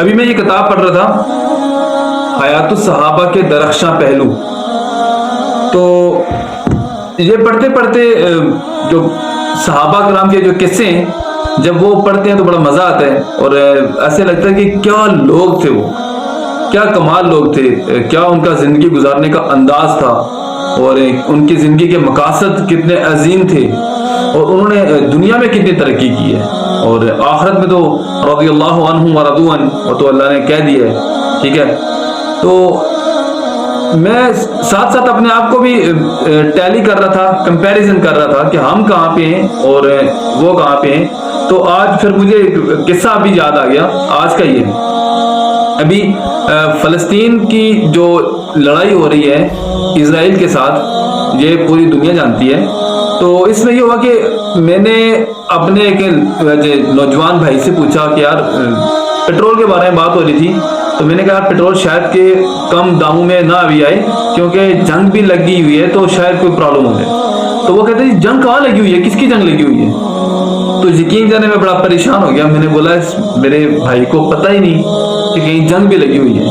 ابھی میں یہ کتاب پڑھ رہا تھا حیات الصحابہ کے درخشاں پہلو، تو یہ پڑھتے پڑھتے جو صحابہ کرام کے جو قصے ہیں جب وہ پڑھتے ہیں تو بڑا مزہ آتا ہے، اور ایسے لگتا ہے کہ کیا لوگ تھے، وہ کیا کمال لوگ تھے، کیا ان کا زندگی گزارنے کا انداز تھا، اور ان کی زندگی کے مقاصد کتنے عظیم تھے، اور انہوں نے دنیا میں کتنی ترقی کی ہے، اور آخرت میں تو رضی اللہ عنہم ورضوا عنہ، وہ تو اللہ نے کہہ دیا ہے، ٹھیک ہے۔ تو میں ساتھ ساتھ اپنے آپ کو بھی ٹیلی کر رہا تھا، کمپیریزن کر رہا تھا کہ ہم کہاں پہ ہیں اور وہ کہاں پہ ہیں۔ تو آج پھر مجھے قصہ ابھی یاد آ گیا آج کا، یہ ابھی فلسطین کی جو لڑائی ہو رہی ہے اسرائیل کے ساتھ، یہ پوری دنیا جانتی ہے۔ تو اس میں یہ ہوا کہ میں نے اپنے ایک نوجوان بھائی سے پوچھا کہ یار پیٹرول کے بارے میں بات ہو رہی تھی، تو میں نے کہا پیٹرول شاید کہ کم داموں میں نہ ابھی آئے، کیونکہ جنگ بھی لگی ہوئی ہے تو شاید کوئی پرابلم ہو جائے۔ تو وہ کہتے ہیں جنگ کہاں لگی ہوئی ہے، کس کی جنگ لگی ہوئی ہے؟ تو یقین جانے میں بڑا پریشان ہو گیا۔ میں نے بولا میرے بھائی کو پتہ ہی نہیں کہ کہیں جنگ بھی لگی ہوئی ہے۔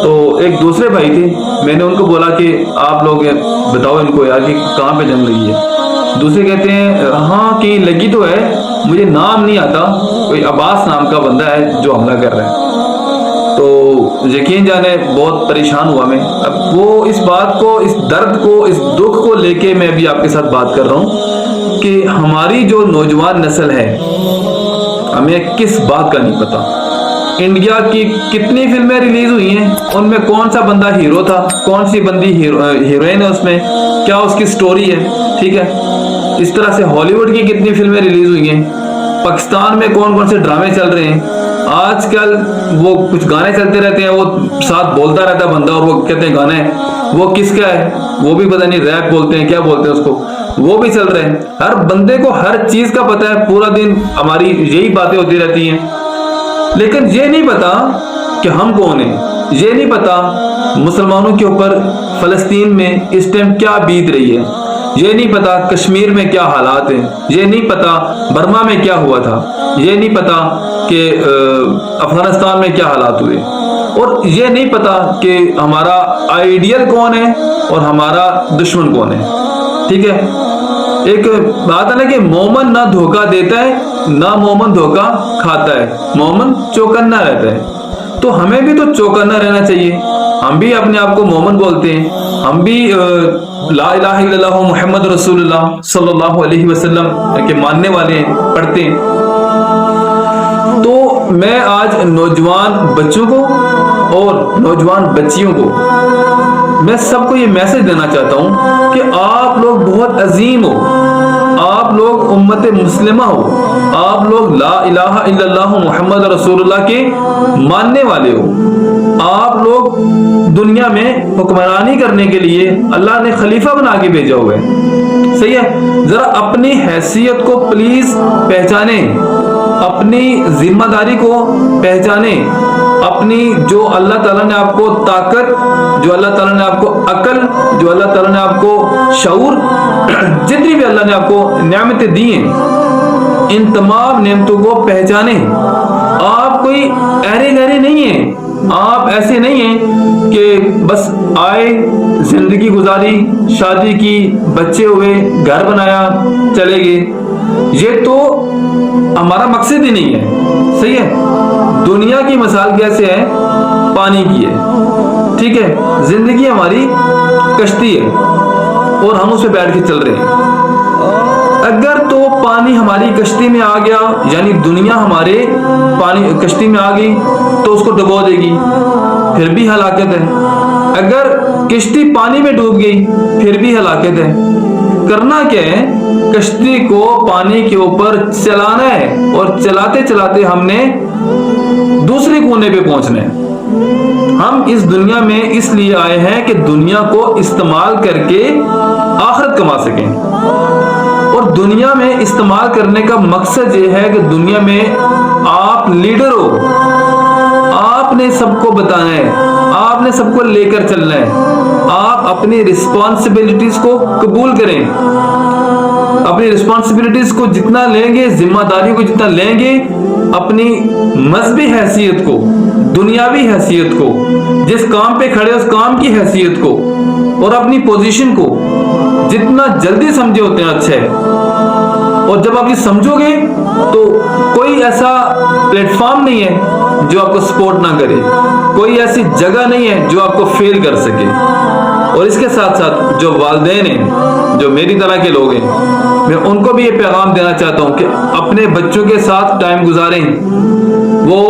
تو ایک دوسرے بھائی تھے، میں نے ان کو بولا کہ آپ لوگ بتاؤ ان کو یار کہ کہاں پہ جنگ لگی ہے۔ دوسرے کہتے ہیں ہاں کہیں لگی تو ہے، مجھے نام نہیں آتا، کوئی عباس نام کا بندہ ہے جو حملہ کر رہا ہے۔ تو یقین جانے بہت پریشان ہوا میں۔ اب وہ اس بات کو، اس درد کو، اس دکھ کو لے کے میں بھی آپ کے ساتھ بات کر رہا ہوں کہ ہماری جو نوجوان نسل ہے ہمیں کس بات کا نہیں پتا۔ انڈیا کی کتنی فلمیں ریلیز ہوئی ہیں، ان میں کون سا بندہ ہیرو تھا، کون سی بندی ہیروئن ہے، اس میں کیا اس کی سٹوری ہے، ٹھیک ہے۔ اس طرح سے ہالی ووڈ کی کتنی فلمیں ریلیز ہوئی ہیں، پاکستان میں کون کون سے ڈرامے چل رہے ہیں۔ آج کل وہ کچھ گانے چلتے رہتے ہیں، وہ ساتھ بولتا رہتا ہے بندہ، اور وہ کہتے ہیں گانا ہے، وہ کس کا ہے وہ بھی پتہ نہیں، ریپ بولتے ہیں کیا بولتے ہیں اس کو، وہ بھی چل رہے ہیں۔ ہر بندے کو ہر چیز کا پتہ ہے، پورا دن ہماری یہی باتیں ہوتی رہتی ہیں، لیکن یہ نہیں پتا کہ ہم کون ہیں، یہ نہیں پتا مسلمانوں کے اوپر فلسطین میں اس ٹائم کیا بیت رہی ہے، یہ نہیں پتا کشمیر میں کیا حالات ہیں، یہ نہیں پتا برما میں کیا ہوا تھا، یہ نہیں پتا کہ افغانستان میں کیا حالات ہوئے، اور یہ نہیں پتا کہ ہمارا آئیڈیل کون ہے اور ہمارا دشمن کون ہے، ٹھیک ہے۔ ایک بات ہے نا کہ مومن نہ دھوکہ دیتا ہے نہ مومن دھوکہ کھاتا ہے، مومن چوکنا رہتا ہے۔ تو ہمیں بھی تو چوکنا رہنا چاہیے، ہم بھی اپنے آپ کو مومن بولتے ہیں، ہم بھی لا الہ الا اللہ محمد رسول اللہ صلی اللہ علیہ وسلم کے ماننے والے ہیں، پڑھتے ہیں۔ تو میں آج نوجوان بچوں کو اور نوجوان بچیوں کو، میں سب کو یہ میسج دینا چاہتا ہوں کہ آپ لوگ بہت عظیم ہو، آپ لوگ امت مسلمہ ہو، آپ لوگ لا الہ الا اللہ محمد رسول اللہ کے ماننے والے ہو، آپ لوگ دنیا میں حکمرانی کرنے کے لیے اللہ نے خلیفہ بنا کے بھیجا ہوا ہے، صحیح ہے۔ ذرا اپنی حیثیت کو پلیز پہچانیں، اپنی ذمہ داری کو پہچانیں، اپنی جو اللہ تعالیٰ نے آپ کو طاقت، جو اللہ تعالیٰ نے آپ کو عقل، جو اللہ تعالیٰ نے آپ کو شعور، جتنی بھی اللہ نے آپ کو نعمتیں دی ہیں، ان تمام نعمتوں کو پہچانیں۔ آپ کوئی ایرے گہرے نہیں ہیں، آپ ایسے نہیں ہیں کہ بس آئے زندگی گزاری، شادی کی، بچے ہوئے، گھر بنایا، چلے گئے، یہ تو ہمارا مقصد ہی نہیں ہے، صحیح ہے۔ دنیا کی مثال کیسے ہے، پانی کی ہے، ٹھیک ہے۔ زندگی ہماری کشتی ہے اور ہم اس پہ بیٹھ کے چل رہے ہیں۔ اگر تو پانی ہماری کشتی میں آ گیا، یعنی دنیا ہمارے پانی کشتی میں آ گئی تو اس کو ڈبو دے گی، پھر بھی ہلاکت ہے۔ اگر کشتی پانی میں ڈوب گئی پھر بھی ہلاکت ہے۔ کرنا کیا ہے، کشتی کو پانی کے اوپر چلانا ہے، اور چلاتے چلاتے ہم نے دوسرے کونے پہ پہنچنا ہے۔ ہم اس دنیا میں اس لیے آئے ہیں کہ دنیا کو استعمال کر کے آخرت کما سکیں، اور دنیا میں استعمال کرنے کا مقصد یہ ہے کہ دنیا میں آپ لیڈر ہو، آپ نے سب کو بتانا ہے، آپ نے سب کو لے کر چلنا ہے۔ آپ اپنی رسپانسبلٹیز کو قبول کریں، اپنی رسپانسبلٹیز کو جتنا لیں گے، ذمہ داریوں کو جتنا لیں گے، اپنی مذہبی حیثیت کو, دنیاوی حیثیت کو, جس کام پہ کھڑے اس کام کی حیثیت کو اور اپنی پوزیشن کو جتنا جلدی سمجھے ہوتے ہیں اچھا ہے. اور جب آپ یہ سمجھو گے تو کوئی ایسا پلیٹ فارم نہیں ہے جو آپ کو سپورٹ نہ کرے, کوئی ایسی جگہ نہیں ہے جو آپ کو فیل کر سکے. اور اس کے ساتھ ساتھ جو والدین ہیں, جو میری طرح کے لوگ ہیں, میں ان کو بھی یہ پیغام دینا چاہتا ہوں کہ اپنے بچوں کے ساتھ ٹائم گزاریں. وہ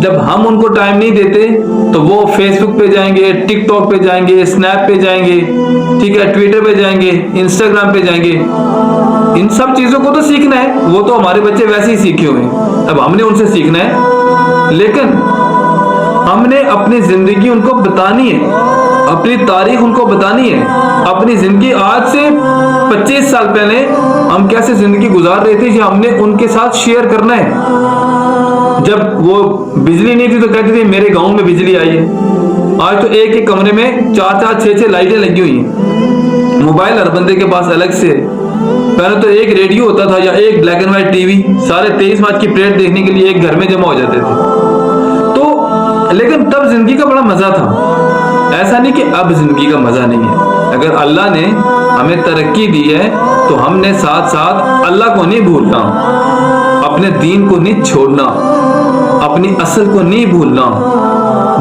جب ہم ان کو ٹائم نہیں دیتے تو وہ فیس بک پہ جائیں گے, ٹک ٹاک پہ جائیں گے, اسنیپ پہ جائیں گے, ٹھیک ہے, ٹویٹر پہ جائیں گے, انسٹاگرام پہ جائیں گے. ان سب چیزوں کو تو سیکھنا ہے, وہ تو ہمارے بچے ویسے ہی سیکھے ہوئے ہیں, اب ہم نے ان سے سیکھنا ہے. لیکن ہم نے اپنی زندگی ان کو بتانی ہے, اپنی تاریخ ان کو بتانی ہے, اپنی زندگی آج سے 25 سال پہلے ہم کیسے زندگی گزار رہے تھے, یہ ہم نے ان کے ساتھ شیئر کرنا ہے. جب وہ بجلی نہیں تھی تو کہتے تھے میرے گاؤں میں بجلی آئی ہے. آج تو ایک ایک کمرے میں 4-4 6-6 لائٹیں لگی ہوئی ہیں. موبائل ہر بندے کے پاس الگ سے. پہلے تو ایک ریڈیو ہوتا تھا یا ایک black and white T V, سارے 23 مارچ کی پریڈ دیکھنے کے لیے ایک گھر میں جمع ہو جاتے تھے. تو لیکن تب زندگی کا بڑا مزہ تھا. ایسا نہیں کہ اب زندگی کا مزہ نہیں ہے. اگر اللہ نے ہمیں ترقی دی ہے تو ہم نے ساتھ ساتھ اللہ کو نہیں بھولنا, اپنے دین کو نہیں چھوڑنا, اپنی اصل کو نہیں بھولنا.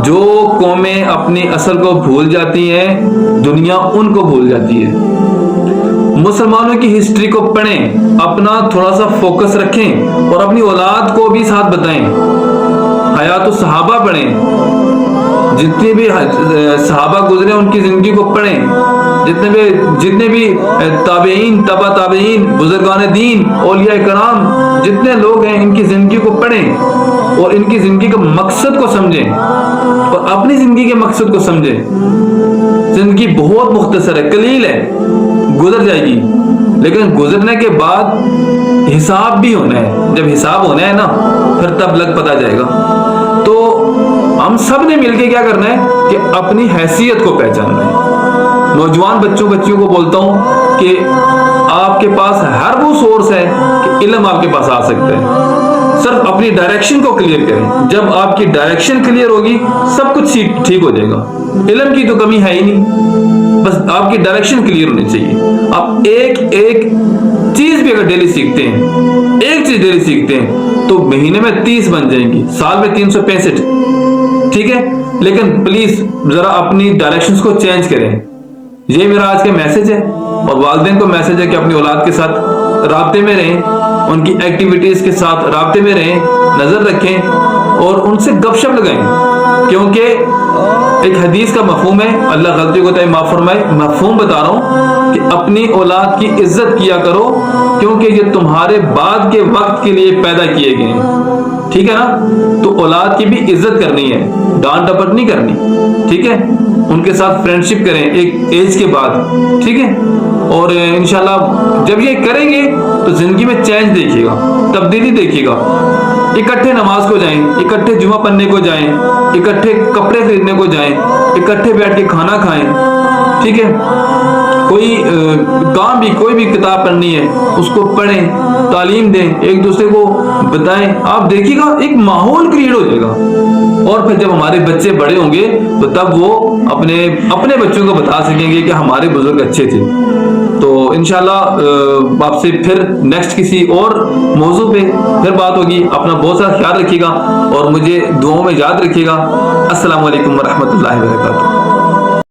جو قومیں اپنی اصل کو بھول جاتی ہیں دنیا ان کو بھول جاتی ہے. مسلمانوں کی ہسٹری کو پڑھیں, اپنا تھوڑا سا فوکس رکھیں اور اپنی اولاد کو بھی ساتھ بتائیں. حیات الصحابہ پڑھیں, جتنے بھی صحابہ گزرے ان کی زندگی کو پڑھیں. جتنے بھی تابعین, تبع تابعین, بزرگان دین, اولیاء کرام, جتنے لوگ ہیں ان کی زندگی کو پڑھیں اور ان کی زندگی کا مقصد کو سمجھیں اور اپنی زندگی کے مقصد کو سمجھیں. زندگی بہت مختصر ہے, قلیل ہے, گزر جائے گی, لیکن گزرنے کے بعد حساب بھی ہونا ہے. جب حساب ہونا ہے نا پھر تب لگ پتا جائے گا. تو ہم سب نے مل کے کیا کرنا ہے کہ اپنی حیثیت کو پہچاننا ہے. نوجوان بچیوں کو بولتا ہوں کہ آپ کے پاس ہر وہ سورس ہے کہ علم آپ کے پاس آ سکتا ہے. صرف اپنی ڈائریکشن کو کلیئر کریں. جب آپ کی ڈائریکشن کلیئر ہوگی سب کچھ ٹھیک ہو جائے گا. علم کی تو کمی ہے ہی نہیں, بس آپ کی ڈائریکشن کلیئر ہونی چاہیے. آپ ایک چیز بھی اگر ڈیلی سیکھتے ہیں, ایک چیز ڈیلی سیکھتے ہیں تو مہینے میں 30 بن جائیں گی, سال میں 365. ٹھیک ہے, لیکن پلیز ذرا اپنی ڈائریکشنز کو چینج کریں. یہ میرا آج کا میسج ہے, اور والدین کو میسج ہے کہ اپنی اولاد کے ساتھ رابطے میں رہیں, ان کی ایکٹیویٹیز کے ساتھ رابطے میں رہیں, نظر رکھیں اور ان سے گپ شپ لگائیں. کیونکہ ایک حدیث کا مفہوم ہے, اللہ غلطی کو معاف فرمائے, مفہوم بتا رہا ہوں کہ اپنی اولاد کی عزت کیا کرو کیونکہ یہ تمہارے بعد کے وقت کے لیے پیدا کیے گئے ہیں. ٹھیک ہے نا, تو اولاد کی بھی عزت کرنی ہے, ڈانٹ ڈپٹ نہیں کرنی. ٹھیک ہے, ان کے ساتھ فرینڈشپ کریں ایک ایج کے بعد. ٹھیک ہے, اور انشاءاللہ جب یہ کریں گے تو زندگی میں چینج دیکھیے گا, تبدیلی دیکھیے گا. اکٹھے نماز کو جائیں, اکٹھے جمعہ پڑھنے کو جائیں, اکٹھے کپڑے خریدنے کو جائیں, اکٹھے بیٹھ کے کھانا کھائیں. ٹھیک ہے, کوئی کام بھی, کوئی بھی کتاب پڑھنی ہے اس کو پڑھیں, تعلیم دیں, ایک دوسرے کو بتائیں. آپ دیکھیے گا ایک ماحول کریٹ ہو جائے گا. اور پھر جب ہمارے بچے بڑے ہوں گے تو تب وہ اپنے بچوں کو بتا سکیں گے کہ ہمارے بزرگ اچھے تھے. تو انشاءاللہ آپ سے پھر نیکسٹ کسی اور موضوع پہ پھر بات ہوگی. اپنا بہت سارا خیال رکھیے گا اور مجھے دعاؤں میں یاد رکھیے گا. السلام علیکم ورحمۃ اللہ وبرکاتہ.